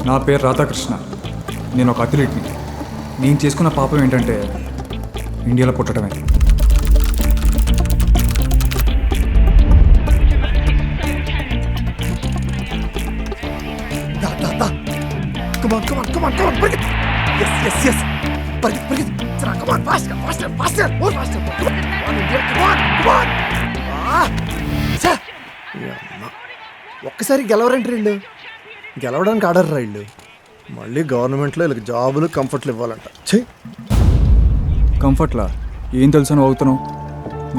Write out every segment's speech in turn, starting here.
నా పేరు రాధాకృష్ణ. నేను ఒక అథ్లీట్ని. నేను చేసుకున్న పాపం ఏంటంటే ఇండియాలో పుట్టడమే. ఒక్కసారి గెలవరంటే వీళ్ళు గెలవడానికి ఆడర్రా వీళ్ళు. మళ్ళీ గవర్నమెంట్లో వీళ్ళకి జాబులు కంఫర్ట్లు ఇవ్వాలంట. చెయ్యి కంఫర్ట్లా ఏం తెలుసు అని అవుతున్నావు?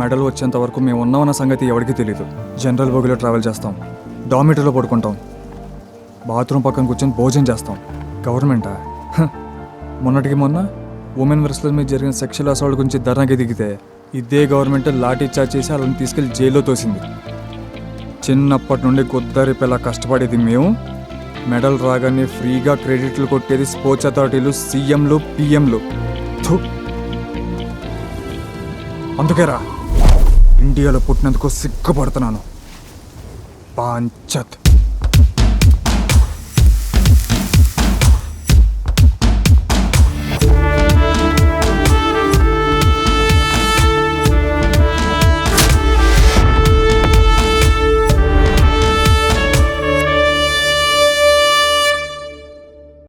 మెడల్ వచ్చేంత వరకు మేము ఉన్నామన్న సంగతి ఎవరికీ తెలియదు. జనరల్ బోగిలో ట్రావెల్ చేస్తాం, డామిటర్లో పడుకుంటాం, బాత్రూమ్ పక్కన కూర్చొని భోజనం చేస్తాం. గవర్నమెంటా? మొన్నటికి మొన్న ఉమెన్ వర్సెస్ మీద జరిగిన సెక్షువల్ అసాల్ట్ గురించి ధర్నాకి దిగితే ఇదే గవర్నమెంట్ లాఠీ చార్జ్ చేసి వాళ్ళని తీసుకెళ్లి జైల్లో తోసింది. చిన్నప్పటి నుండి గొద్దరి పిల్ల కష్టపడేది మేము, మెడల్ రాగానే ఫ్రీగా క్రెడిట్లు కొట్టేది స్పోర్ట్స్ అథారిటీలు, సీఎంలు, పిఎంలు. అందుకేరా ఇండియాలో పుట్టినందుకు సిగ్గుపడుతున్నాను. పాంచత్.